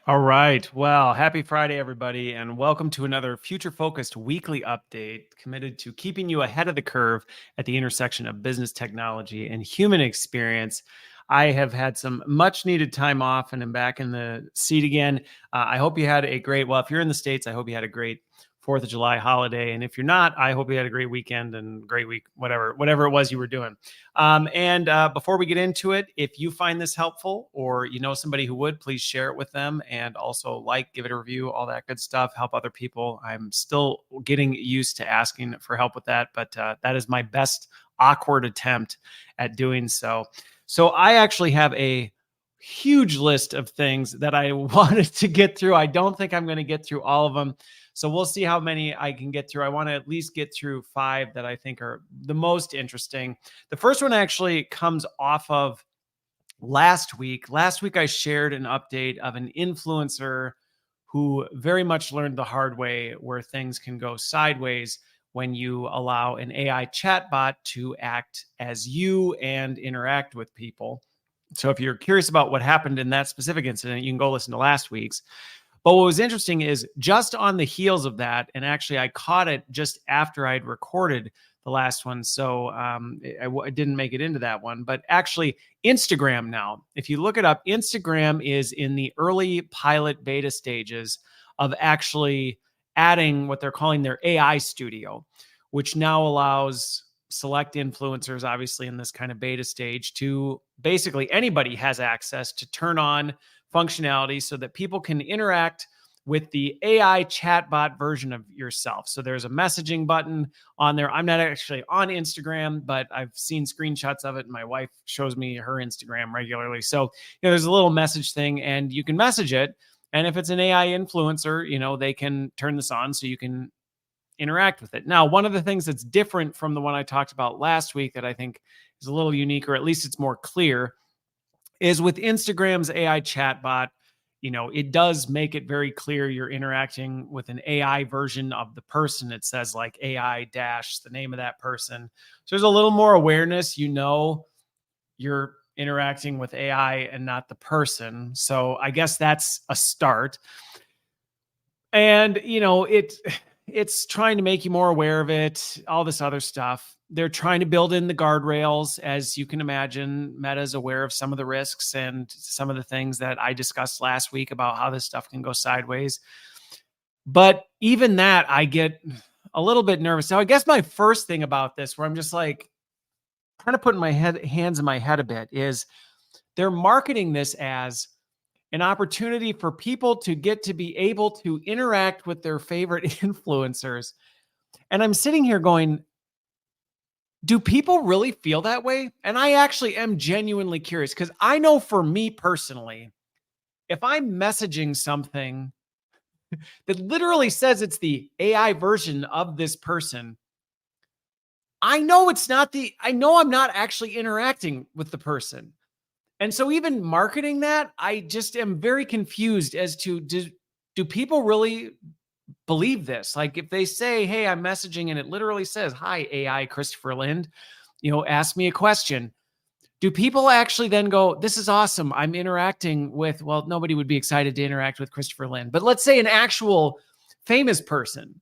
All right. Well, happy Friday, everybody, and welcome to another future-focused weekly update committed to keeping you ahead of the curve at the intersection of business technology and human experience. I have had some much-needed time off and I'm back in the seat again. I hope you had a great, well, if you're in the States, I hope you had a great 4th of July holiday. And if you're not, I hope you had a great weekend and great week, whatever it was you were doing. Before we get into it, if you find this helpful or you know somebody who would, please share it with them and also give it a review, all that good stuff, help other people. I'm still getting used to asking for help with that, but that is my best awkward attempt at doing so. So I actually have a huge list of things that I wanted to get through. I don't think I'm going to get through all of them. So we'll see how many I can get through. I want to at least get through 5 that I think are the most interesting. The first one actually comes off of last week. Last week, I shared an update of an influencer who very much learned the hard way where things can go sideways when you allow an AI chatbot to act as you and interact with people. So if you're curious about what happened in that specific incident, you can go listen to last week's. But what was interesting is just on the heels of that, and actually I caught it just after I'd recorded the last one, so I didn't make it into that one. But actually, Instagram now, if you look it up, Instagram is in the early pilot beta stages of actually adding what they're calling their AI studio, which now allows select influencers, obviously in this kind of beta stage, to basically anybody has access to turn on functionality so that people can interact with the AI chatbot version of yourself. So there's a messaging button on there. I'm not actually on Instagram, but I've seen screenshots of it and my wife shows me her Instagram regularly. So, there's a little message thing and you can message it. And if it's an AI influencer, they can turn this on so you can interact with it. Now, one of the things that's different from the one I talked about last week that I think is a little unique, or at least it's more clear, is with Instagram's AI chatbot, it does make it very clear you're interacting with an AI version of the person. It says like AI dash the name of that person. So there's a little more awareness, you're interacting with AI and not the person. So I guess that's a start. And, it's trying to make you more aware of it, all this other stuff. They're trying to build in the guardrails. As you can imagine, Meta's aware of some of the risks and some of the things that I discussed last week about how this stuff can go sideways. But even that, I get a little bit nervous. So I guess my first thing about this, where I'm just like kind of putting my hands in my head a bit, is they're marketing this as an opportunity for people to get to be able to interact with their favorite influencers. And I'm sitting here going, do people really feel that way? And I actually am genuinely curious because I know for me personally, if I'm messaging something that literally says it's the AI version of this person, I know I'm not actually interacting with the person. And so even marketing that, I just am very confused as to do people really believe this? Like if they say, hey, I'm messaging and it literally says, hi, AI Christopher Lind, ask me a question. Do people actually then go, this is awesome. I'm interacting with, well, nobody would be excited to interact with Christopher Lind, but let's say an actual famous person,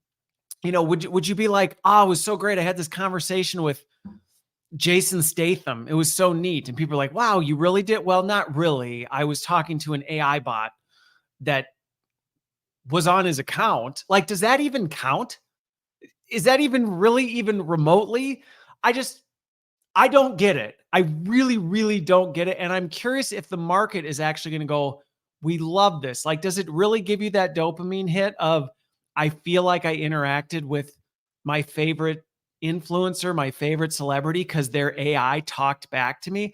would you be like, oh, it was so great. I had this conversation with Jason Statham. It was so neat. And people are like, wow, you really did? Well, not really. I was talking to an AI bot that was on his account. Like, does that even count? Is that even remotely? I don't get it. I really, really don't get it. And I'm curious if the market is actually going to go, we love this. Like, does it really give you that dopamine hit of, I feel like I interacted with my favorite influencer, my favorite celebrity, because their AI talked back to me?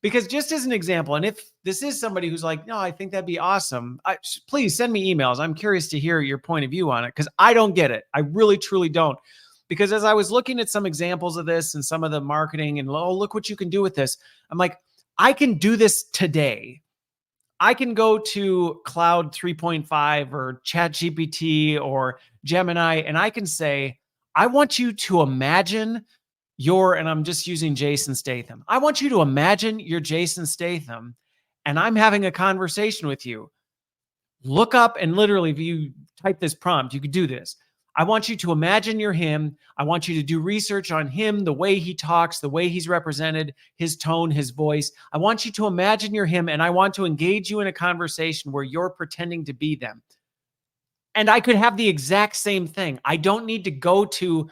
Because just as an example, and if this is somebody who's like, no, I think that'd be awesome, please send me emails. I'm curious to hear your point of view on it because I don't get it. I really, truly don't. Because as I was looking at some examples of this and some of the marketing and, oh, look what you can do with this, I'm like, I can do this today. I can go to Cloud 3.5 or ChatGPT or Gemini, and I can say, I want you to imagine and I'm just using Jason Statham. I want you to imagine you're Jason Statham and I'm having a conversation with you. Look up and literally, if you type this prompt, you could do this. I want you to imagine you're him. I want you to do research on him, the way he talks, the way he's represented, his tone, his voice. I want you to imagine you're him, and I want to engage you in a conversation where you're pretending to be them. And I could have the exact same thing. I don't need to go to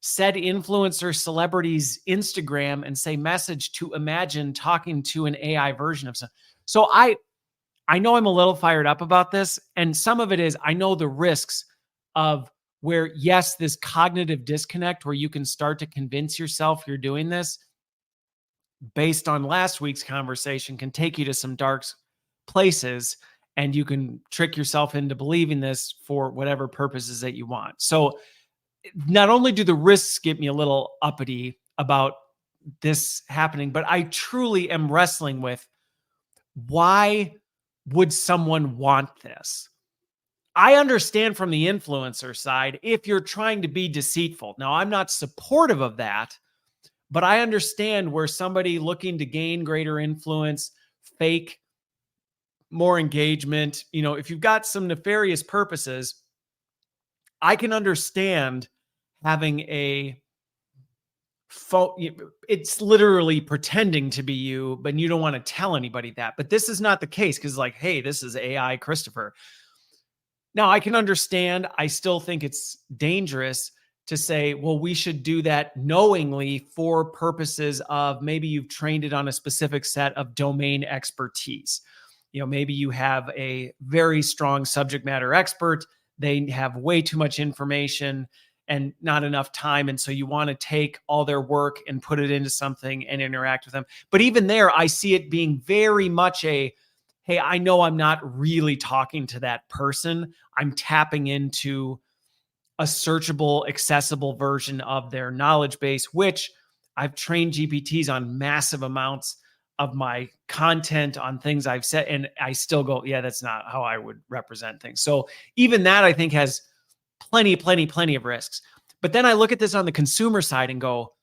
said influencer celebrity's Instagram and say message to imagine talking to an AI version of something. So I know I'm a little fired up about this, and some of it is I know the risks of where, yes, this cognitive disconnect where you can start to convince yourself you're doing this based on last week's conversation can take you to some dark places, and you can trick yourself into believing this for whatever purposes that you want. So not only do the risks get me a little uppity about this happening, but I truly am wrestling with, why would someone want this? I understand from the influencer side if you're trying to be deceitful. Now, I'm not supportive of that, but I understand where somebody looking to gain greater influence, fake more engagement, if you've got some nefarious purposes, I can understand having it's literally pretending to be you, but you don't want to tell anybody that. But this is not the case, because like, hey, this is AI Christopher. Now, I can understand. I still think it's dangerous to say, well, we should do that knowingly for purposes of maybe you've trained it on a specific set of domain expertise. Maybe you have a very strong subject matter expert. They have way too much information and not enough time. And so you want to take all their work and put it into something and interact with them. But even there, I see it being very much hey, I know I'm not really talking to that person. I'm tapping into a searchable, accessible version of their knowledge base, which I've trained GPTs on massive amounts of my content on things I've said. And I still go, yeah, that's not how I would represent things. So even that, I think, has plenty of risks. But then I look at this on the consumer side and go,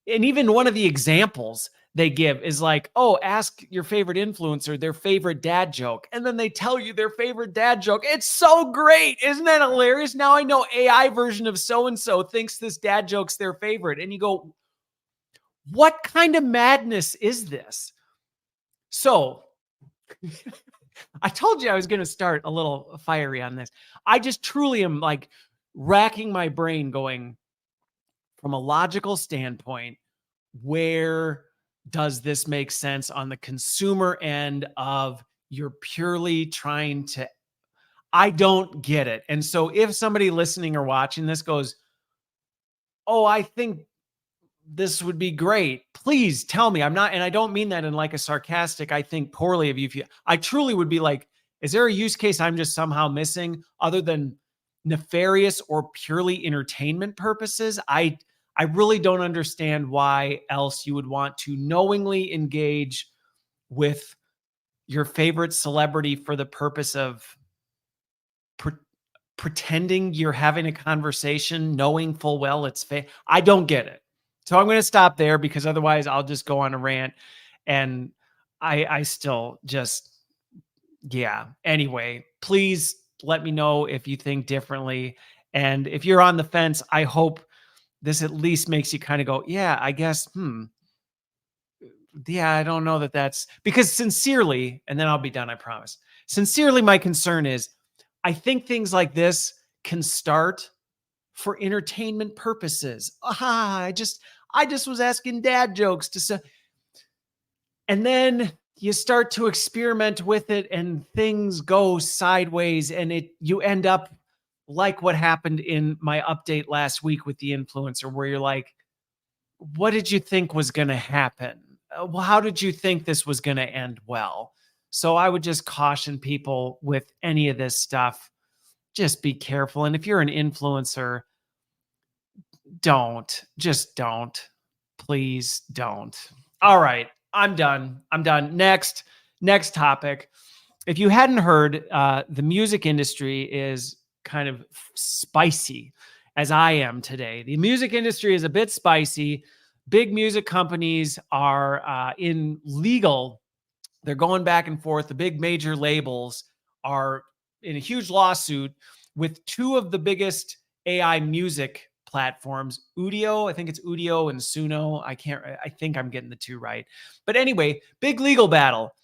and even one of the examples they give is like, oh, ask your favorite influencer their favorite dad joke. And then they tell you their favorite dad joke. It's so great. Isn't that hilarious? Now I know AI version of so-and-so thinks this dad joke's their favorite. And you go, what kind of madness is this? So I told you I was going to start a little fiery on this. I just truly am like racking my brain going, from a logical standpoint, where does this make sense on the consumer end of you're purely trying to, I don't get it. And so if somebody listening or watching this goes, oh, I think this would be great, please tell me. I'm not, and I don't mean that in like a sarcastic, I think poorly of you. I truly would be like, is there a use case I'm just somehow missing other than nefarious or purely entertainment purposes? I really don't understand why else you would want to knowingly engage with your favorite celebrity for the purpose of pretending you're having a conversation, knowing full well it's fake. I don't get it. So I'm going to stop there, because otherwise I'll just go on a rant, and I still just, yeah. Anyway, please let me know if you think differently. And if you're on the fence, I hope this at least makes you kind of go, yeah, I guess, yeah, I don't know that's, because sincerely, and then I'll be done, I promise. Sincerely, my concern is I think things like this can start for entertainment purposes. I just was asking dad jokes and then you start to experiment with it and things go sideways, and you end up like what happened in my update last week with the influencer, where you're like, what did you think was going to happen? Well, how did you think this was going to end well? So I would just caution people with any of this stuff, just be careful. And if you're an influencer, don't. Please don't. All right. I'm done. Next topic. If you hadn't heard, the music industry is kind of spicy, as I am today. The music industry is a bit spicy. Big music companies are in legal. They're going back and forth. The big major labels are in a huge lawsuit with two of the biggest AI music platforms, Udio, I think it's Udio and Suno. I think I'm getting the two right. But anyway, big legal battle.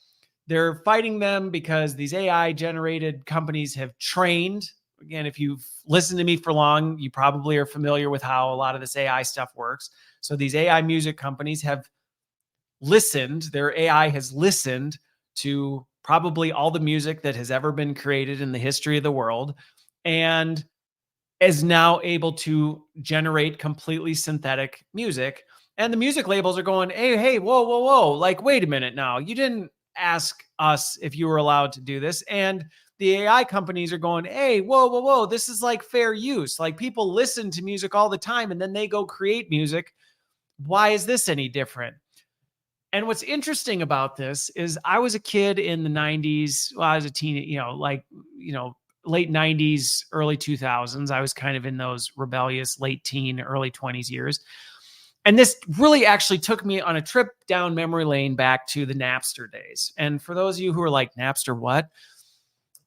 They're fighting them because these AI generated companies have trained. Again, if you've listened to me for long, you probably are familiar with how a lot of this AI stuff works. So these AI music companies have listened, their AI has listened to probably all the music that has ever been created in the history of the world and is now able to generate completely synthetic music. And the music labels are going, hey, whoa, whoa, whoa. Like, wait a minute now. You didn't ask us if you were allowed to do this. And the AI companies are going, hey, whoa, whoa, whoa. This is like fair use. Like people listen to music all the time and then they go create music. Why is this any different? And what's interesting about this is I was a kid in the 90s. Well, I was a teen, late 90s, early 2000s. I was kind of in those rebellious late teen, early 20s years. And this really actually took me on a trip down memory lane back to the Napster days. And for those of you who are like, Napster, what?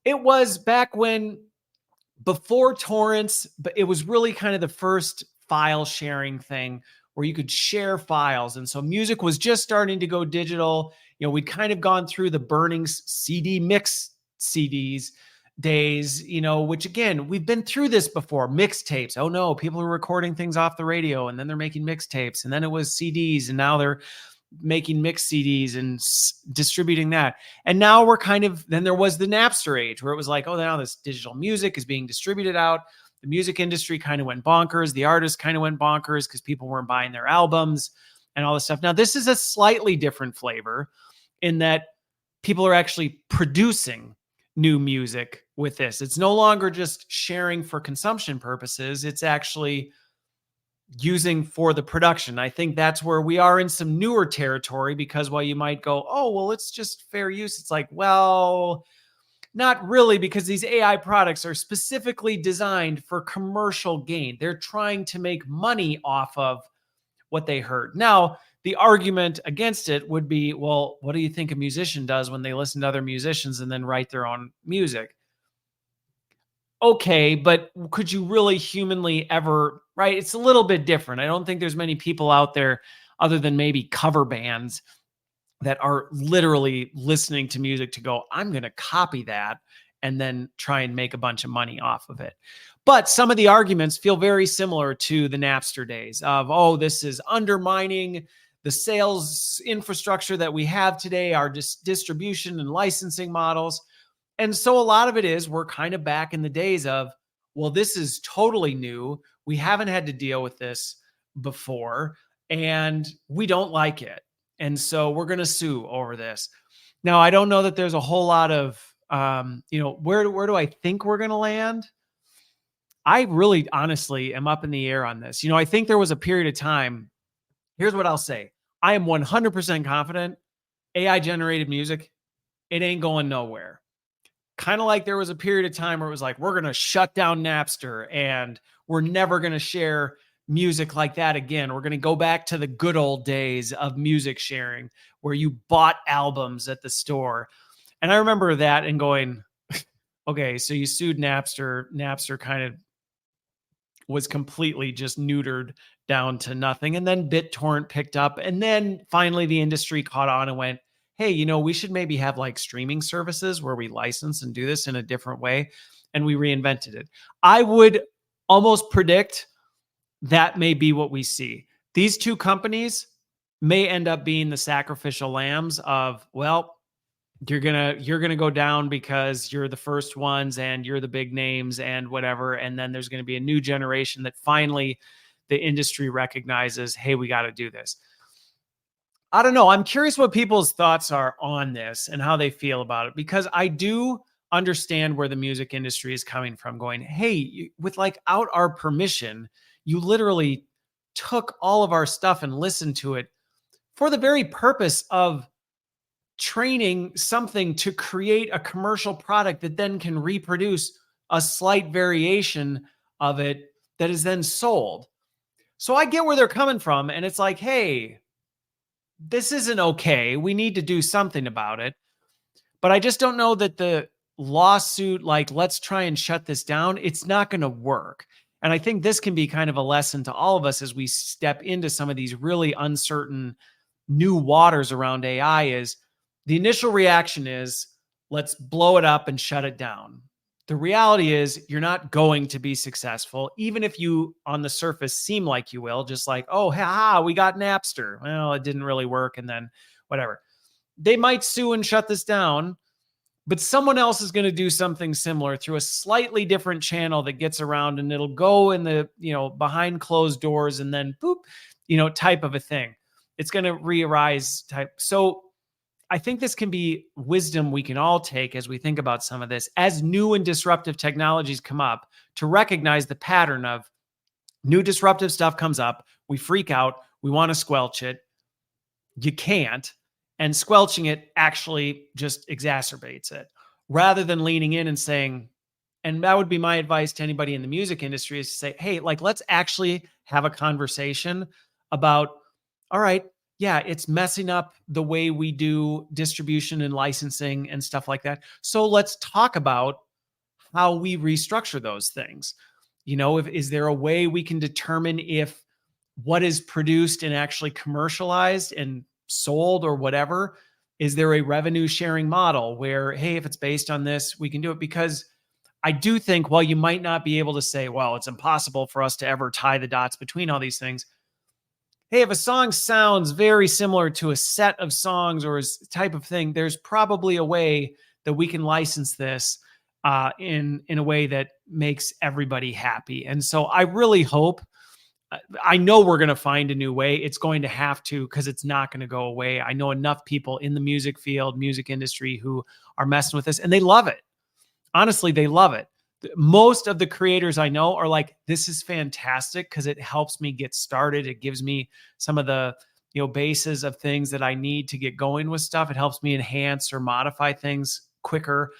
It was back when, before torrents, but it was really kind of the first file sharing thing where you could share files. And so music was just starting to go digital. We'd kind of gone through the burning CD mix CDs days, which again, we've been through this before. Mixtapes. Oh no, people are recording things off the radio and then they're making mixtapes, and then it was CDs, and now they're making mixed CDs and distributing that. And now then there was the Napster age where it was like, oh, now this digital music is being distributed out. The music industry kind of went bonkers. The artists kind of went bonkers because people weren't buying their albums and all this stuff. Now, this is a slightly different flavor in that people are actually producing new music with this. It's no longer just sharing for consumption purposes. It's actually using for the production. I think that's where we are in some newer territory, because while you might go, oh, well, it's just fair use. It's like, well, not really, because these AI products are specifically designed for commercial gain. They're trying to make money off of what they heard. Now, the argument against it would be, well, what do you think a musician does when they listen to other musicians and then write their own music? Okay, but could you really humanly ever, right? It's a little bit different. I don't think there's many people out there other than maybe cover bands that are literally listening to music to go, I'm going to copy that and then try and make a bunch of money off of it. But some of the arguments feel very similar to the Napster days of, oh, this is undermining the sales infrastructure that we have today, our distribution and licensing models. And so a lot of it is we're kind of back in the days of, well, this is totally new. We haven't had to deal with this before, and we don't like it. And so we're going to sue over this. Now, I don't know that there's a whole lot of, where do I think we're going to land? I really honestly am up in the air on this. I think there was a period of time. Here's what I'll say. I am 100% confident AI generated music, it ain't going nowhere. Kind of like there was a period of time where it was like, we're going to shut down Napster and we're never going to share music like that again. We're going to go back to the good old days of music sharing where you bought albums at the store. And I remember that and going, okay, so you sued Napster. Napster kind of was completely just neutered down to nothing. And then BitTorrent picked up. And then finally the industry caught on and went, hey, we should maybe have like streaming services where we license and do this in a different way. And we reinvented it. I would almost predict that may be what we see. These two companies may end up being the sacrificial lambs of, well, you're gonna go down because you're the first ones and you're the big names and whatever. And then there's going to be a new generation that finally the industry recognizes, hey, we got to do this. I don't know. I'm curious what people's thoughts are on this and how they feel about it, because I do understand where the music industry is coming from, going, hey, without our permission, you literally took all of our stuff and listened to it for the very purpose of training something to create a commercial product that then can reproduce a slight variation of it that is then sold. So I get where they're coming from. And it's like, hey, this isn't okay. We need to do something about it. But I just don't know that the lawsuit, like, let's try and shut this down, it's not going to work. And I think this can be kind of a lesson to all of us as we step into some of these really uncertain new waters around AI. Is the initial reaction is, let's blow it up and shut it down. The reality is you're not going to be successful, even if you on the surface seem like you will, just like, oh, ha, we got Napster. Well, it didn't really work. And then whatever. They might sue and shut this down, but someone else is going to do something similar through a slightly different channel that gets around, and it'll go in the, behind closed doors, and then boop, type of a thing. It's going to re-arise type. So I think this can be wisdom we can all take as we think about some of this as new and disruptive technologies come up, to recognize the pattern of new disruptive stuff comes up. We freak out. We want to squelch it. You can't. And squelching it actually just exacerbates it, rather than leaning in and saying, and that would be my advice to anybody in the music industry, is to say, hey, like, let's actually have a conversation about, all right, yeah, it's messing up the way we do distribution and licensing and stuff like that. So let's talk about how we restructure those things. Is there a way we can determine if what is produced and actually commercialized and sold or whatever, is there a revenue sharing model where, hey, if it's based on this, we can do it? Because I do think, while you might not be able to say, well, it's impossible for us to ever tie the dots between all these things. Hey, if a song sounds very similar to a set of songs or a type of thing, there's probably a way that we can license this in a way that makes everybody happy. And so I really hope, I know we're going to find a new way. It's going to have to, because it's not going to go away. I know enough people in the music field, music industry, who are messing with this, and they love it. Honestly, they love it. Most of the creators I know are like, this is fantastic because it helps me get started. It gives me some of the, bases of things that I need to get going with stuff. It helps me enhance or modify things quicker.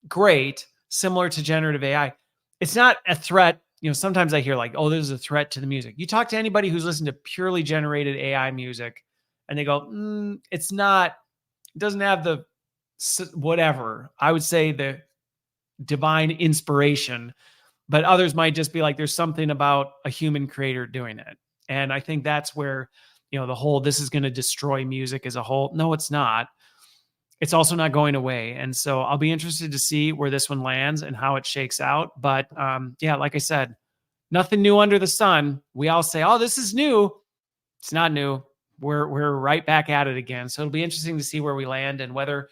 Great. Similar to generative AI. It's not a threat. Sometimes I hear like, oh, there's a threat to the music. You talk to anybody who's listened to purely generated AI music, and they go, it's not, it doesn't have the whatever. I would say the divine inspiration, but others might just be like, there's something about a human creator doing it. And I think that's where, the whole, this is going to destroy music as a whole. No, it's not. It's also not going away. And so I'll be interested to see where this one lands and how it shakes out. But yeah, like I said, nothing new under the sun. We all say, oh, this is new. It's not new. We're right back at it again. So it'll be interesting to see where we land, and whether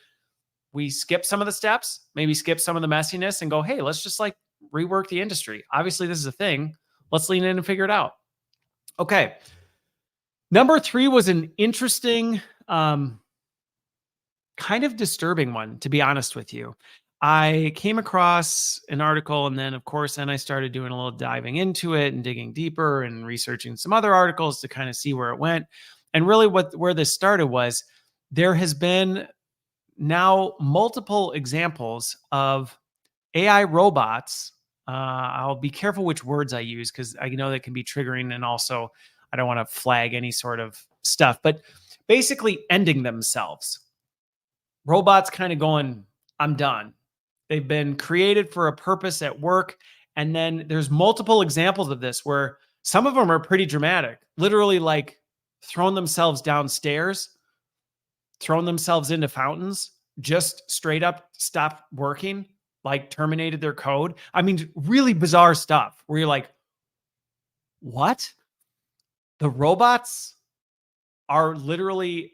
we skip some of the steps, maybe skip some of the messiness, and go, hey, let's just like rework the industry. Obviously, this is a thing. Let's lean in and figure it out. Okay. Number 3 was an interesting, kind of disturbing one, to be honest with you. I came across an article, and then, of course, I started doing a little diving into it and digging deeper and researching some other articles to kind of see where it went. And really where this started was, there has been now multiple examples of AI robots. I'll be careful which words I use, because I know that can be triggering, and also I don't want to flag any sort of stuff, but basically ending themselves. Robots kind of going, I'm done. They've been created for a purpose at work. And then there's multiple examples of this where some of them are pretty dramatic, literally like throwing themselves downstairs, thrown themselves into fountains, just straight up stopped working, like terminated their code. I mean, really bizarre stuff where you're like, what? The robots are literally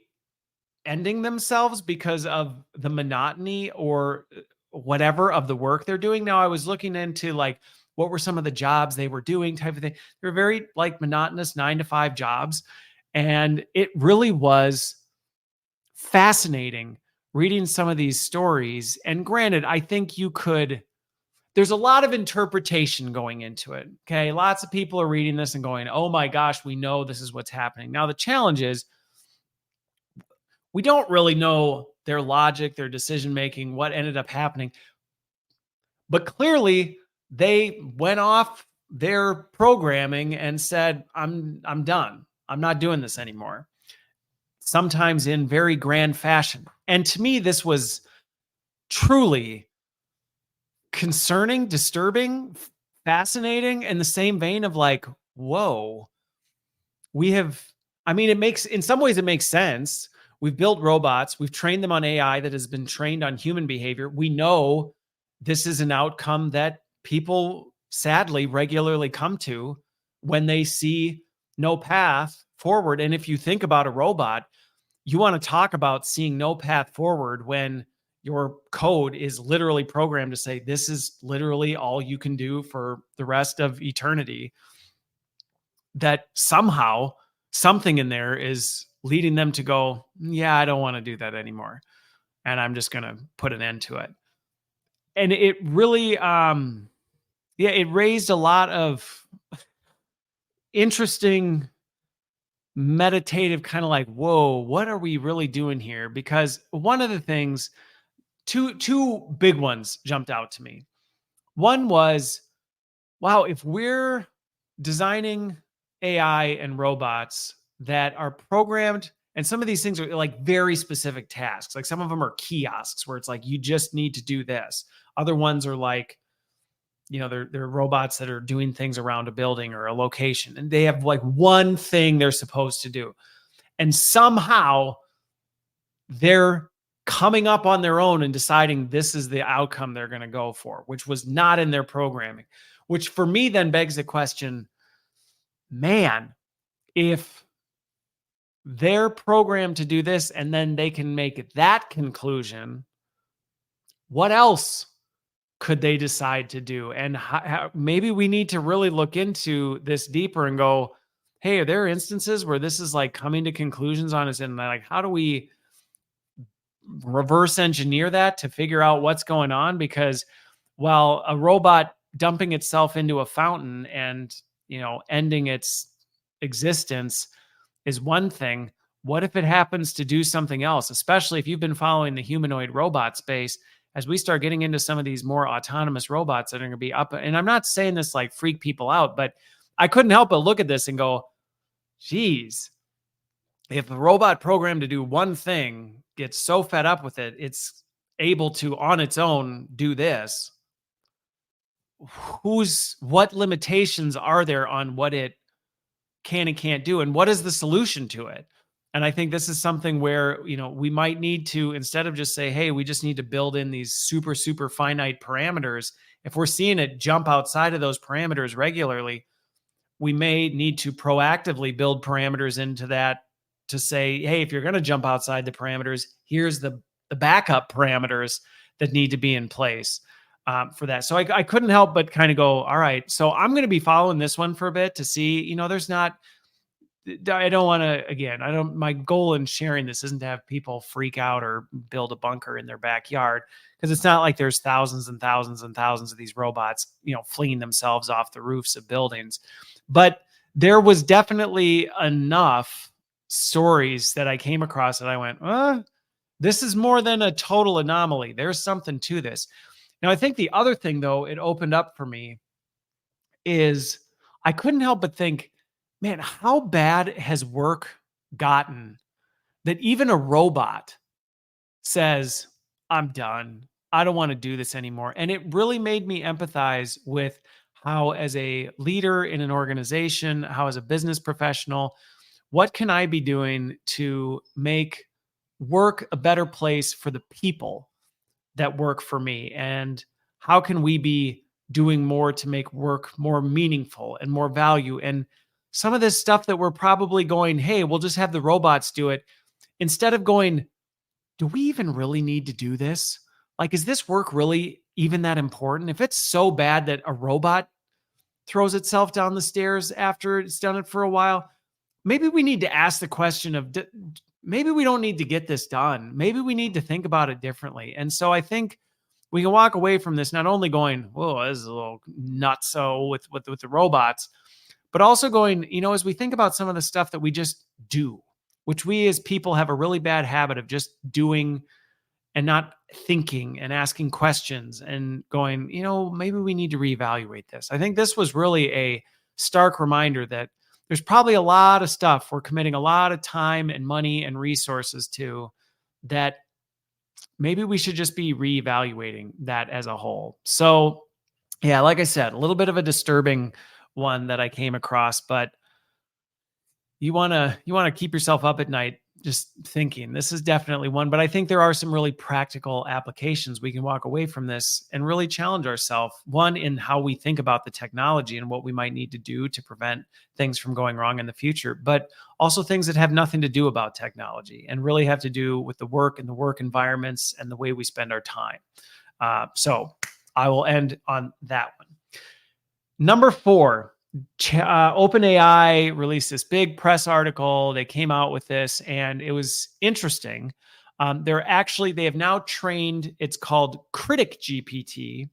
ending themselves because of the monotony or whatever of the work they're doing. Now, I was looking into like, what were some of the jobs they were doing, type of thing. They're very like monotonous 9-to-5 jobs. And it really was fascinating reading some of these stories. And granted, I think there's a lot of interpretation going into it. Okay. Lots of people are reading this and going, oh my gosh, we know this is what's happening. Now, the challenge is, we don't really know their logic, their decision-making, what ended up happening. But clearly they went off their programming and said, I'm done. I'm not doing this anymore. Sometimes in very grand fashion. And to me, this was truly concerning, disturbing, fascinating, in the same vein of like, whoa, we have, I mean, in some ways, it makes sense. We've built robots, we've trained them on AI that has been trained on human behavior. We know this is an outcome that people sadly regularly come to when they see no path forward. And if you think about a robot, you want to talk about seeing no path forward when your code is literally programmed to say, this is literally all you can do for the rest of eternity. That somehow something in there is leading them to go, yeah, I don't want to do that anymore. And I'm just going to put an end to it. And it really, it raised a lot of interesting meditative kind of like, whoa, what are we really doing here? Because one of the things, two big ones jumped out to me. One was, wow, if we're designing AI and robots that are programmed, and some of these things are like very specific tasks, like some of them are kiosks where it's like, you just need to do this. Other ones are like, they're robots that are doing things around a building or a location, and they have like one thing they're supposed to do. And somehow they're coming up on their own and deciding this is the outcome they're going to go for, which was not in their programming, which for me then begs the question, man, if they're programmed to do this and then they can make that conclusion, what else could they decide to do? And maybe we need to really look into this deeper and go, hey, are there instances where this is like coming to conclusions on us? And like, how do we reverse engineer that to figure out what's going on? Because while a robot dumping itself into a fountain and, ending its existence is one thing, what if it happens to do something else? Especially if you've been following the humanoid robot space, as we start getting into some of these more autonomous robots that are going to be up. And I'm not saying this like freak people out, but I couldn't help but look at this and go, geez, if a robot programmed to do one thing gets so fed up with it, it's able to on its own do this, what limitations are there on what it can and can't do? And what is the solution to it? And I think this is something where, we might need to, instead of just say, hey, we just need to build in these super, super finite parameters. If we're seeing it jump outside of those parameters regularly, we may need to proactively build parameters into that to say, hey, if you're going to jump outside the parameters, here's the backup parameters that need to be in place for that. So I couldn't help but kind of go, all right, so I'm going to be following this one for a bit to see, I don't want to, my goal in sharing this isn't to have people freak out or build a bunker in their backyard, because it's not like there's thousands and thousands and thousands of these robots, flinging themselves off the roofs of buildings. But there was definitely enough stories that I came across that I went, this is more than a total anomaly. There's something to this. Now, I think the other thing, though, it opened up for me is I couldn't help but think, man, how bad has work gotten that even a robot says, I'm done. I don't want to do this anymore. And it really made me empathize with how, as a leader in an organization, how as a business professional, what can I be doing to make work a better place for the people that work for me? And how can we be doing more to make work more meaningful and more value? And some of this stuff that we're probably going, hey, we'll just have the robots do it, instead of going, do we even really need to do this? Like, is this work really even that important? If it's so bad that a robot throws itself down the stairs after it's done it for a while, maybe we need to ask the question of, maybe we don't need to get this done. Maybe we need to think about it differently. And so I think we can walk away from this not only going, whoa, this is a little nutso with the robots, but also going, as we think about some of the stuff that we just do, which we as people have a really bad habit of just doing and not thinking and asking questions and going, maybe we need to reevaluate this. I think this was really a stark reminder that there's probably a lot of stuff we're committing a lot of time and money and resources to that maybe we should just be reevaluating that as a whole. So, yeah, like I said, a little bit of a disturbing one that I came across, but you want to keep yourself up at night just thinking. This is definitely one, but I think there are some really practical applications we can walk away from this and really challenge ourselves, one, in how we think about the technology and what we might need to do to prevent things from going wrong in the future, but also things that have nothing to do about technology and really have to do with the work and the work environments and the way we spend our time. So I will end on that one. Number 4, OpenAI released this big press article. They came out with this, and it was interesting. They have now trained, it's called CriticGPT.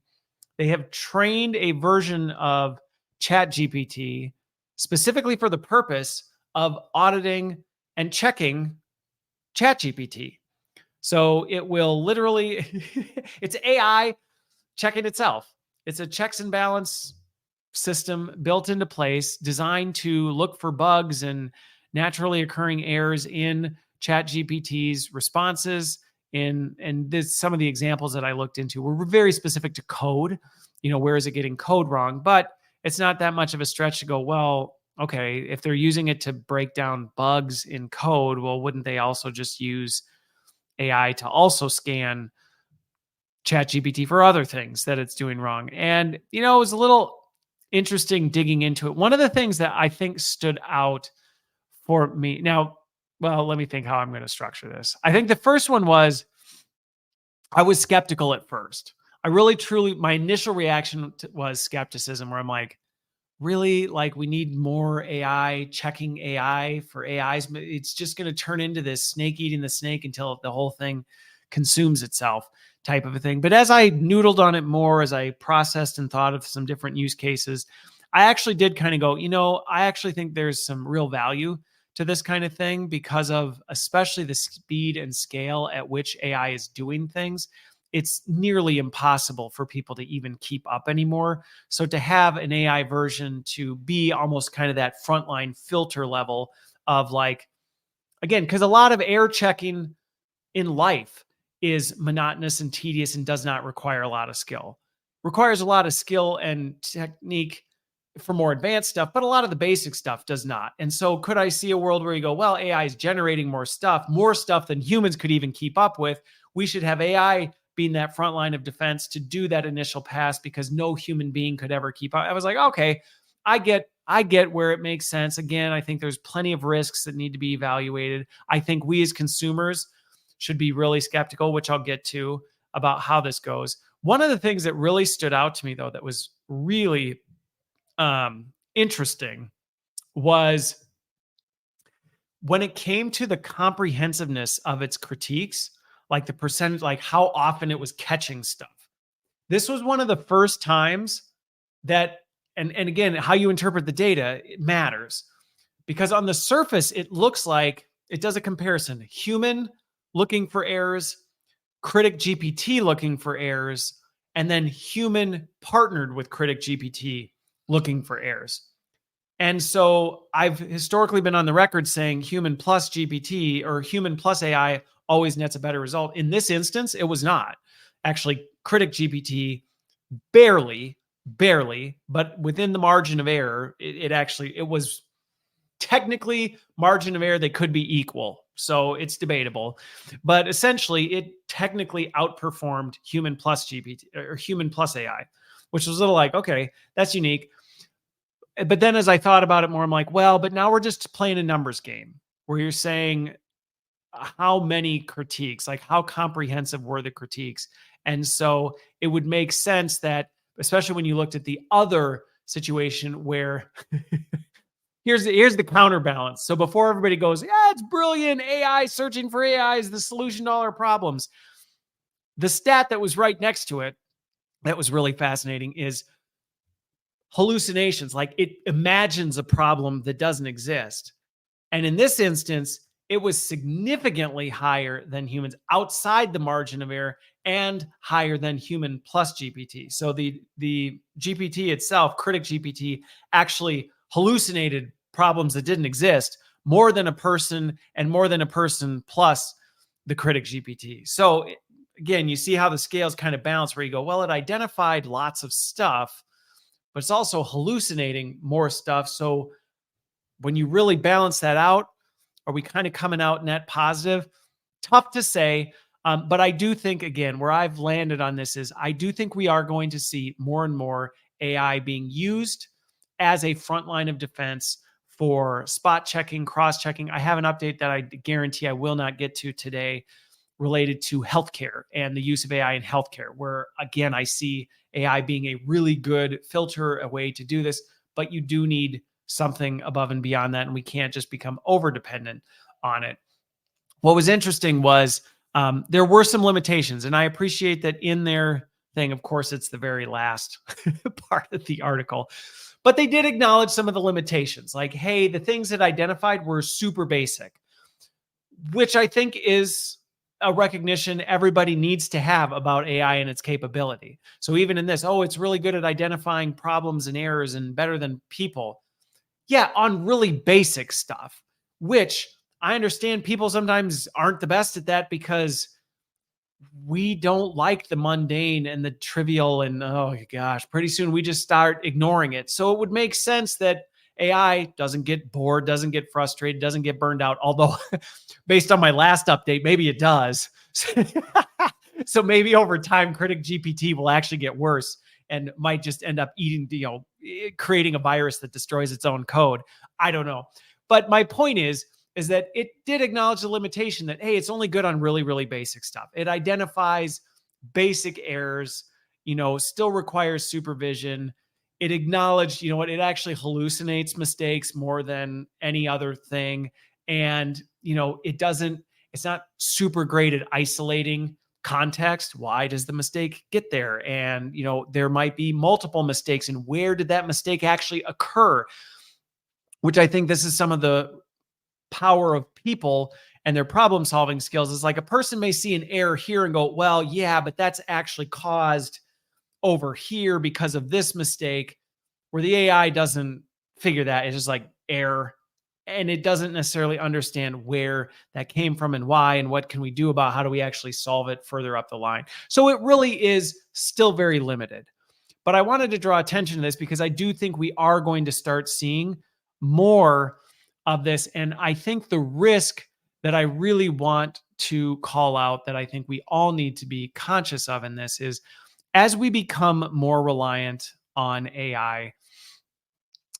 They have trained a version of ChatGPT specifically for the purpose of auditing and checking ChatGPT. So it will literally, it's AI checking itself. It's a checks and balance system built into place, designed to look for bugs and naturally occurring errors in ChatGPT's responses. Some of the examples that I looked into were very specific to code. Where is it getting code wrong? But it's not that much of a stretch to go, well, okay, if they're using it to break down bugs in code, well, wouldn't they also just use AI to also scan ChatGPT for other things that it's doing wrong? And, it was a little interesting digging into it. One of the things that I think stood out for me now, well, let me think how I'm going to structure this. I think the first one was I was skeptical at first. I really, truly, my initial reaction was skepticism, where I'm like, really, like, we need more AI checking AI for AIs. It's just going to turn into this snake eating the snake until the whole thing consumes itself type of a thing. But as I noodled on it more, as I processed and thought of some different use cases, I actually did kind of go, I actually think there's some real value to this kind of thing because of especially the speed and scale at which AI is doing things. It's nearly impossible for people to even keep up anymore. So to have an AI version to be almost kind of that frontline filter level of, like, again, because a lot of air checking in life is monotonous and tedious and does not require a lot of skill. Requires a lot of skill and technique for more advanced stuff, but a lot of the basic stuff does not. And so could I see a world where you go, well, AI is generating more stuff than humans could even keep up with. We should have AI being that front line of defense to do that initial pass because no human being could ever keep up. I was like, okay, I get where it makes sense. Again, I think there's plenty of risks that need to be evaluated. I think we as consumers should be really skeptical, which I'll get to, about how this goes. One of the things that really stood out to me, though, that was really interesting was when it came to the comprehensiveness of its critiques, like the percentage, like how often it was catching stuff. This was one of the first times that, and again, how you interpret the data, it matters. Because on the surface, it looks like it does a comparison. Human looking for errors, CriticGPT looking for errors, and then human partnered with CriticGPT looking for errors. And so I've historically been on the record saying human plus GPT or human plus AI always nets a better result. In this instance, it was not. Actually, CriticGPT barely, but within the margin of error, it was technically margin of error. They could be equal. So it's debatable, but essentially it technically outperformed human plus GPT or human plus AI, which was a little like, okay, that's unique. But then as I thought about it more, I'm like, well, but now we're just playing a numbers game where you're saying how many critiques, like how comprehensive were the critiques. And so it would make sense that, especially when you looked at the other situation where here's the counterbalance. So before everybody goes, yeah, it's brilliant, AI, searching for AI is the solution to all our problems. The stat that was right next to it that was really fascinating is hallucinations. Like, it imagines a problem that doesn't exist. And in this instance, it was significantly higher than humans outside the margin of error and higher than human plus GPT. So the GPT itself, CriticGPT, actually hallucinated problems that didn't exist more than a person and more than a person plus the CriticGPT. So again, you see how the scales kind of balance where you go, well, it identified lots of stuff, but it's also hallucinating more stuff. So when you really balance that out, are we kind of coming out net positive? Tough to say. But I do think, again, where I've landed on this is I do think we are going to see more and more AI being used as a front line of defense for spot checking, cross checking. I have an update that I guarantee I will not get to today related to healthcare and the use of AI in healthcare, where again, I see AI being a really good filter, a way to do this, but you do need something above and beyond that. And we can't just become over dependent on it. What was interesting was there were some limitations, and I appreciate that in their thing. Of course, it's the very last part of the article, but they did acknowledge some of the limitations. Like, hey, the things that identified were super basic, which I think is a recognition everybody needs to have about AI and its capability. So even in this, oh, it's really good at identifying problems and errors and better than people. Yeah, on really basic stuff, which I understand people sometimes aren't the best at that because we don't like the mundane and the trivial. And oh gosh, pretty soon we just start ignoring it. So it would make sense that AI doesn't get bored, doesn't get frustrated, doesn't get burned out. Although, based on my last update, maybe it does. So maybe over time, CriticGPT will actually get worse and might just end up eating, creating a virus that destroys its own code. I don't know. But my point is that it did acknowledge the limitation that, hey, it's only good on really, really basic stuff. It identifies basic errors, still requires supervision. It acknowledged, it actually hallucinates mistakes more than any other thing. And, it's not super great at isolating context. Why does the mistake get there? And, there might be multiple mistakes. And where did that mistake actually occur? Which I think this is some of the power of people and their problem solving skills. Is like a person may see an error here and go, well, yeah, but that's actually caused over here because of this mistake, where the AI doesn't figure that. It's just like error. And it doesn't necessarily understand where that came from and why, and what can we do about how do we actually solve it further up the line. So it really is still very limited. But I wanted to draw attention to this because I do think we are going to start seeing more of this. And I think the risk that I really want to call out, that I think we all need to be conscious of in this, is as we become more reliant on AI.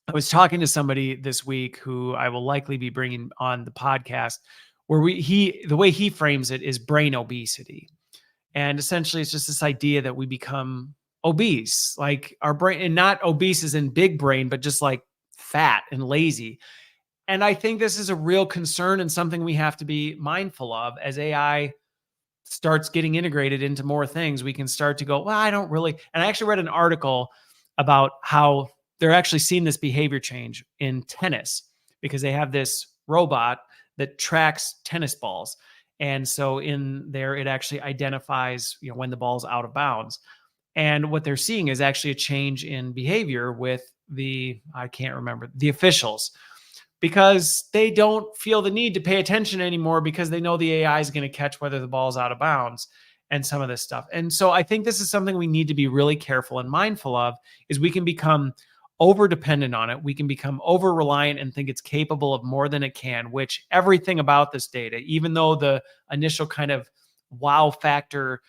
I was talking to somebody this week who I will likely be bringing on the podcast, where the way he frames it is brain obesity. And essentially it's just this idea that we become obese, like our brain, and not obese as in big brain, but just like fat and lazy. And I think this is a real concern and something we have to be mindful of as AI starts getting integrated into more things. We can start to go, well, I don't really. And I actually read an article about how they're actually seeing this behavior change in tennis because they have this robot that tracks tennis balls. And so in there, it actually identifies, when the ball's out of bounds. And what they're seeing is actually a change in behavior with the officials, because they don't feel the need to pay attention anymore because they know the AI is going to catch whether the ball's out of bounds and some of this stuff. And so I think this is something we need to be really careful and mindful of, is we can become over dependent on it. We can become over reliant and think it's capable of more than it can, which everything about this data, even though the initial kind of wow factor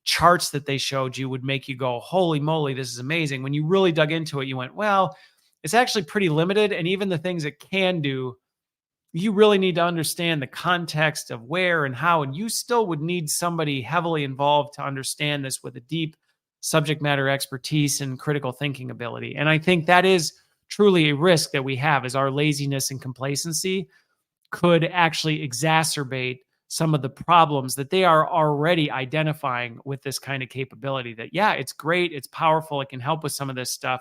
charts that they showed you would make you go, holy moly, this is amazing. When you really dug into it, you went, well, it's actually pretty limited. And even the things it can do, you really need to understand the context of where and how. And you still would need somebody heavily involved to understand this with a deep subject matter expertise and critical thinking ability. And I think that is truly a risk that we have, is our laziness and complacency could actually exacerbate some of the problems that they are already identifying with this kind of capability. That, yeah, it's great, it's powerful, it can help with some of this stuff.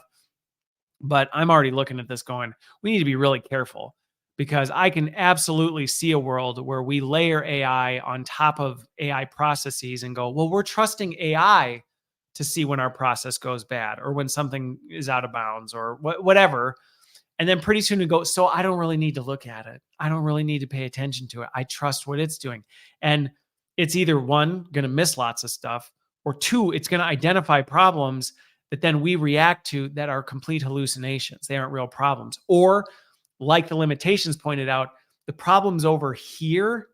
But I'm already looking at this going, we need to be really careful, because I can absolutely see a world where we layer AI on top of AI processes and go, well, we're trusting AI to see when our process goes bad or when something is out of bounds or whatever. And then pretty soon we go, so I don't really need to look at it. I don't really need to pay attention to it. I trust what it's doing. And it's either one, going to miss lots of stuff, or two, it's going to identify problems that then we react to that are complete hallucinations. They aren't real problems. Or, like the limitations pointed out, the problem's over here,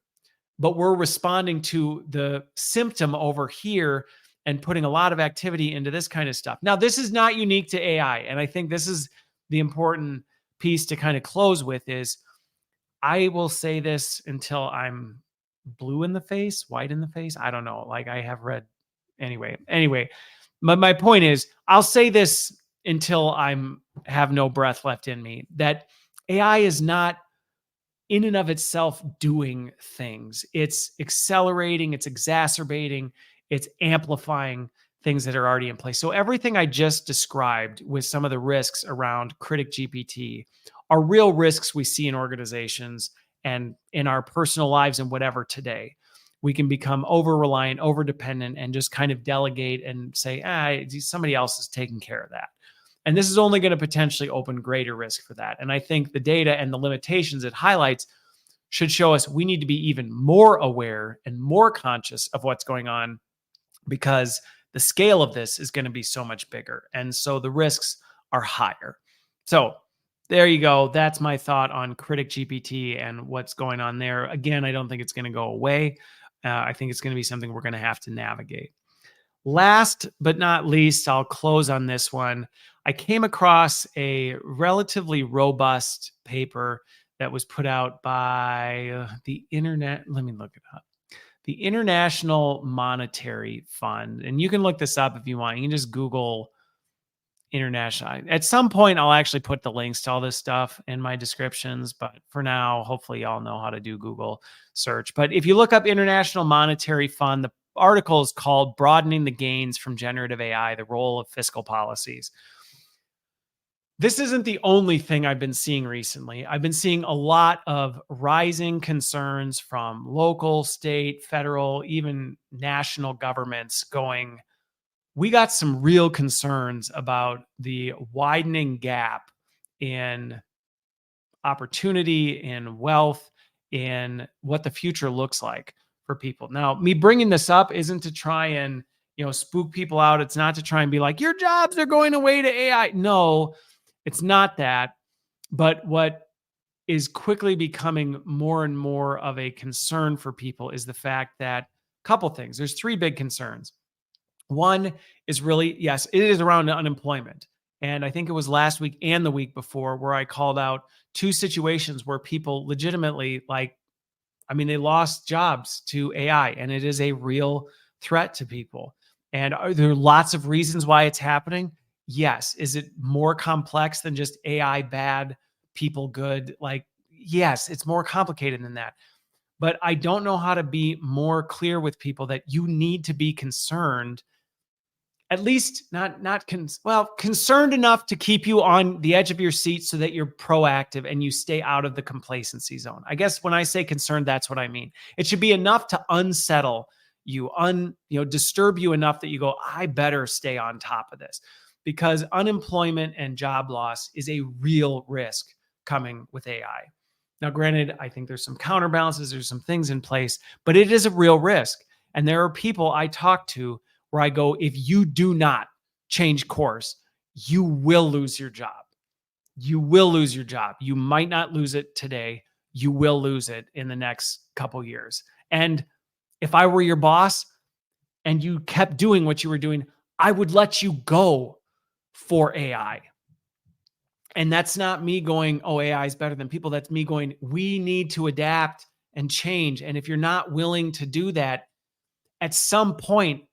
but we're responding to the symptom over here and putting a lot of activity into this kind of stuff. Now, this is not unique to AI. And I think this is the important piece to kind of close with is I will say this until I'm blue in the face, white in the face. I don't know. Like I have read anyway, my point is I'll say this until I'm have no breath left in me, that AI is not in and of itself doing things. It's accelerating, it's exacerbating, it's amplifying things that are already in place. So everything I just described with some of the risks around CriticGPT are real risks we see in organizations and in our personal lives and whatever today. We can become over-reliant, over-dependent, and just kind of delegate and say, somebody else is taking care of that. And this is only going to potentially open greater risk for that. And I think the data and the limitations it highlights should show us we need to be even more aware and more conscious of what's going on, because the scale of this is going to be so much bigger. And so the risks are higher. So there you go. That's my thought on CriticGPT and what's going on there. Again, I don't think it's going to go away. I think it's going to be something we're going to have to navigate. Last but not least, I'll close on this one. I came across a relatively robust paper that was put out by the internet. Let me look it up. The International Monetary Fund. And you can look this up if you want. You can just Google international. At some point, I'll actually put the links to all this stuff in my descriptions. But for now, hopefully y'all know how to do Google search. But if you look up International Monetary Fund, the article is called Broadening the Gains from Generative AI, the Role of Fiscal Policies. This isn't the only thing I've been seeing recently. I've been seeing a lot of rising concerns from local, state, federal, even national governments going, we got some real concerns about the widening gap in opportunity, in wealth, in what the future looks like for people. Now, me bringing this up isn't to try and, spook people out. It's not to try and be like, your jobs are going away to AI. No, it's not that. But what is quickly becoming more and more of a concern for people is the fact that a couple things. There's three big concerns. One is really, yes, it is around unemployment. And I think it was last week and the week before where I called out two situations where people legitimately, they lost jobs to AI, and it is a real threat to people. And are there lots of reasons why it's happening? Yes. Is it more complex than just AI bad, people good? Yes, it's more complicated than that. But I don't know how to be more clear with people that you need to be concerned, at least concerned enough to keep you on the edge of your seat so that you're proactive and you stay out of the complacency zone. I guess when I say concerned, that's what I mean. It should be enough to unsettle you, disturb you enough that you go, I better stay on top of this, because unemployment and job loss is a real risk coming with AI. Now, granted, I think there's some counterbalances, there's some things in place, but it is a real risk. And there are people I talk to where I go, if you do not change course, you will lose your job. You will lose your job. You might not lose it today. You will lose it in the next couple years. And if I were your boss and you kept doing what you were doing, I would let you go for AI. And that's not me going, oh, AI is better than people. That's me going, we need to adapt and change. And if you're not willing to do that, at some point,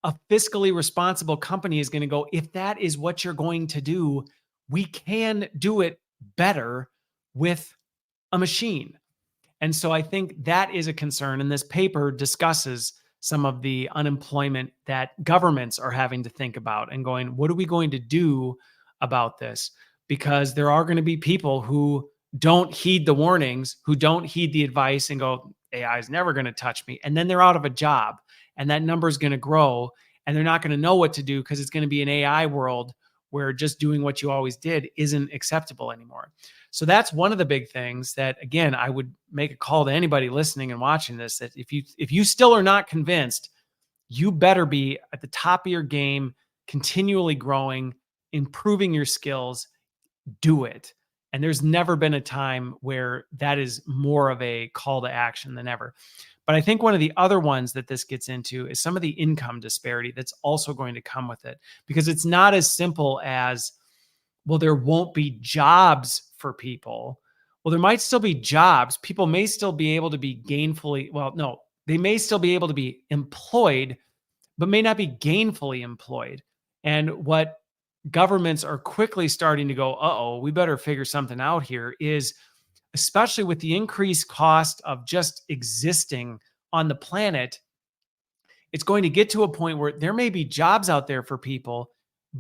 a fiscally responsible company is going to go, if that is what you're going to do, we can do it better with a machine. And so I think that is a concern. And this paper discusses some of the unemployment that governments are having to think about and going, what are we going to do about this? Because there are going to be people who don't heed the warnings, who don't heed the advice and go, AI is never going to touch me. And then they're out of a job. And that number is going to grow, and they're not going to know what to do because it's going to be an AI world where just doing what you always did isn't acceptable anymore. So that's one of the big things that, again, I would make a call to anybody listening and watching this, that if you still are not convinced, you better be at the top of your game, continually growing, improving your skills, do it. And there's never been a time where that is more of a call to action than ever. But I think one of the other ones that this gets into is some of the income disparity that's also going to come with it, because it's not as simple as, well, there won't be jobs for people. Well, there might still be jobs. People may still be able to be gainfully, well, no, they may still be able to be employed, but may not be gainfully employed. And what governments are quickly starting to go, uh-oh, we better figure something out here, is especially with the increased cost of just existing on the planet, it's going to get to a point where there may be jobs out there for people,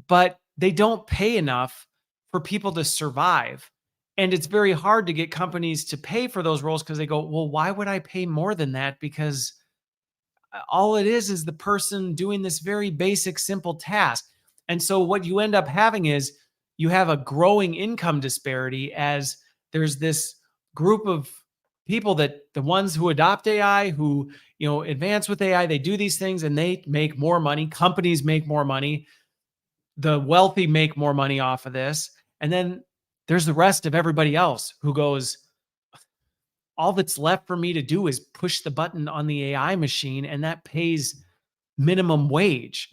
but they don't pay enough for people to survive. And it's very hard to get companies to pay for those roles because they go, well, why would I pay more than that? Because all it is the person doing this very basic, simple task. And so what you end up having is you have a growing income disparity, as there's this group of people, that the ones who adopt AI, who, advance with AI, they do these things and they make more money. Companies make more money. The wealthy make more money off of this. And then there's the rest of everybody else who goes, all that's left for me to do is push the button on the AI machine, and that pays minimum wage.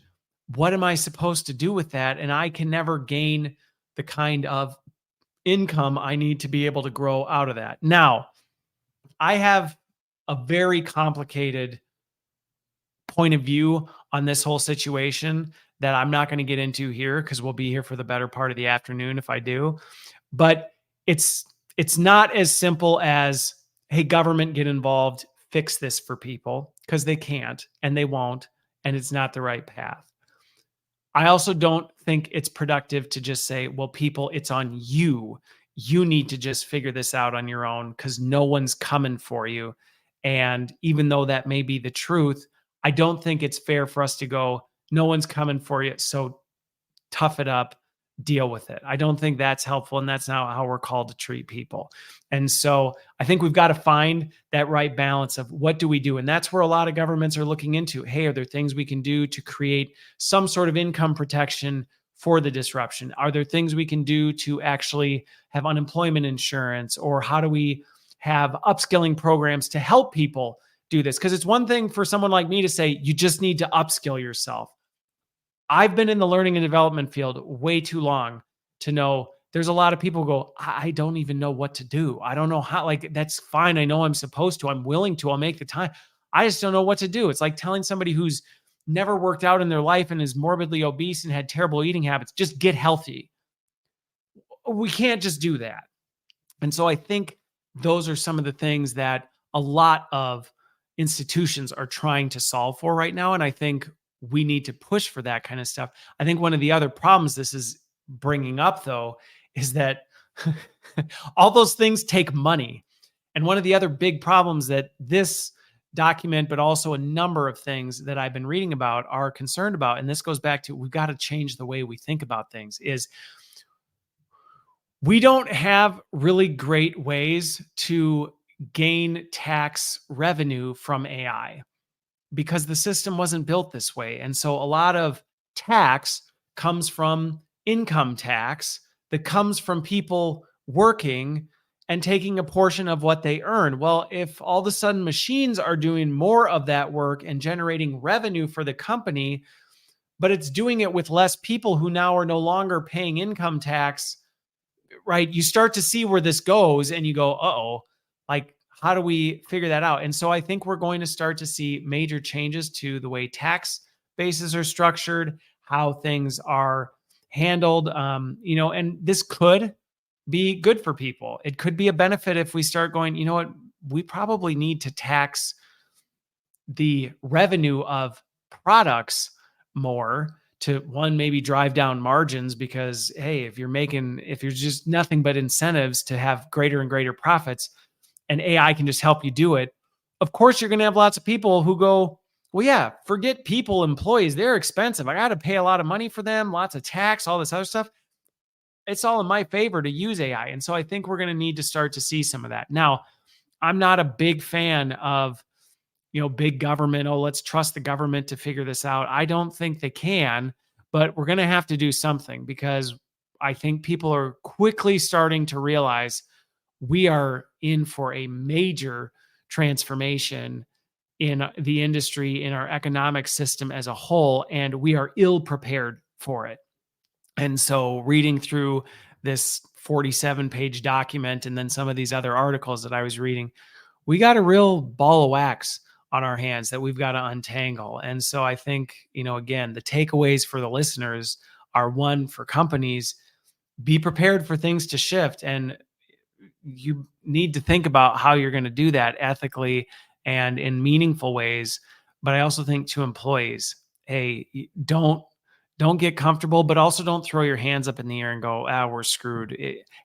What am I supposed to do with that? And I can never gain the kind of income I need to be able to grow out of that. Now, I have a very complicated point of view on this whole situation that I'm not going to get into here, because we'll be here for the better part of the afternoon if I do. But it's not as simple as, hey, government, get involved, fix this for people, because they can't and they won't, and it's not the right path. I also don't think it's productive to just say, well, people, it's on you. You need to just figure this out on your own because no one's coming for you. And even though that may be the truth, I don't think it's fair for us to go, no one's coming for you, so tough it up, deal with it. I don't think that's helpful, and that's not how we're called to treat people. And so I think we've got to find that right balance of what do we do? And that's where a lot of governments are looking into. Hey, are there things we can do to create some sort of income protection for the disruption? Are there things we can do to actually have unemployment insurance? Or how do we have upskilling programs to help people do this? Because it's one thing for someone like me to say, you just need to upskill yourself. I've been in the learning and development field way too long to know there's a lot of people who go, I don't even know what to do. I don't know how, like, that's fine. I know I'm supposed to, I'm willing to, I'll make the time. I just don't know what to do. It's like telling somebody who's never worked out in their life and is morbidly obese and had terrible eating habits, just get healthy. We can't just do that. And so I think those are some of the things that a lot of institutions are trying to solve for right now. And I think we need to push for that kind of stuff. I think one of the other problems this is bringing up, though, is that all those things take money. And one of the other big problems that this document, but also a number of things that I've been reading about, are concerned about, and this goes back to, we've got to change the way we think about things, is we don't have really great ways to gain tax revenue from AI, because the system wasn't built this way. And so a lot of tax comes from income tax that comes from people working and taking a portion of what they earn. Well, if all of a sudden machines are doing more of that work and generating revenue for the company, but it's doing it with less people who now are no longer paying income tax, right? You start to see where this goes and you go, uh-oh, like, how do we figure that out? And so I think we're going to start to see major changes to the way tax bases are structured, how things are handled, and this could be good for people. It could be a benefit if we start going, you know what, we probably need to tax the revenue of products more to, one, maybe drive down margins, because, hey, if you're just nothing but incentives to have greater and greater profits, and AI can just help you do it, of course, you're going to have lots of people who go, well, yeah, forget people, employees, they're expensive. I got to pay a lot of money for them, lots of tax, all this other stuff. it's all in my favor to use AI. And so I think we're going to need to start to see some of that. Now, I'm not a big fan of, big government. Oh, let's trust the government to figure this out. I don't think they can, but we're going to have to do something, because I think people are quickly starting to realize we are in for a major transformation in the industry, in our economic system as a whole, and we are ill prepared for it. And so reading through this 47-page document and then some of these other articles that I was reading, we got a real ball of wax on our hands that we've got to untangle. And so I think, again, the takeaways for the listeners are: one, for companies, be prepared for things to shift. And you need to think about how you're going to do that ethically and in meaningful ways. But I also think to employees, hey, don't get comfortable, but also don't throw your hands up in the air and go, we're screwed.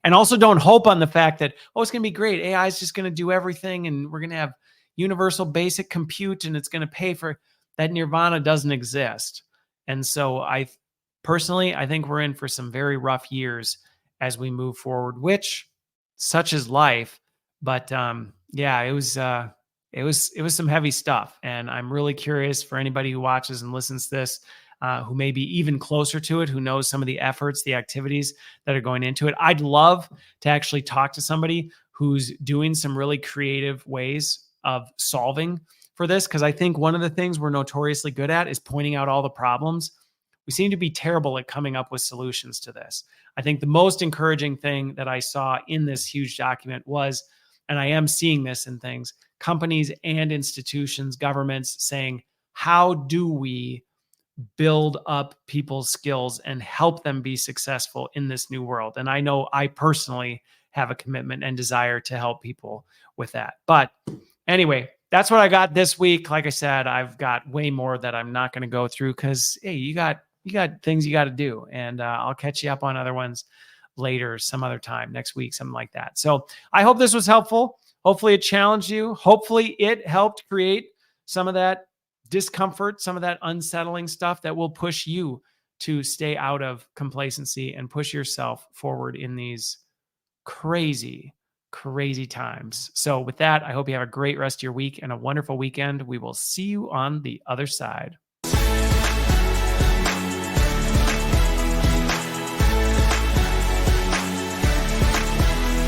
And also don't hope on the fact that, it's going to be great. AI is just going to do everything and we're going to have universal basic compute and it's going to pay for that. Nirvana doesn't exist. And so I think we're in for some very rough years as we move forward, which such is life. But yeah, it was some heavy stuff. And I'm really curious for anybody who watches and listens to this, who may be even closer to it, who knows some of the efforts, the activities that are going into it. I'd love to actually talk to somebody who's doing some really creative ways of solving for this, because I think one of the things we're notoriously good at is pointing out all the problems. We seem to be terrible at coming up with solutions to this. I think the most encouraging thing that I saw in this huge document was, and I am seeing this in things, companies and institutions, governments saying, how do we build up people's skills and help them be successful in this new world? And I know I personally have a commitment and desire to help people with that. But anyway, that's what I got this week. Like I said, I've got way more that I'm not going to go through because, hey, you got things you got to do. And I'll catch you up on other ones later, some other time, next week, something like that. So I hope this was helpful. Hopefully it challenged you. Hopefully it helped create some of that discomfort, some of that unsettling stuff that will push you to stay out of complacency and push yourself forward in these crazy, crazy times. So with that, I hope you have a great rest of your week and a wonderful weekend. We will see you on the other side.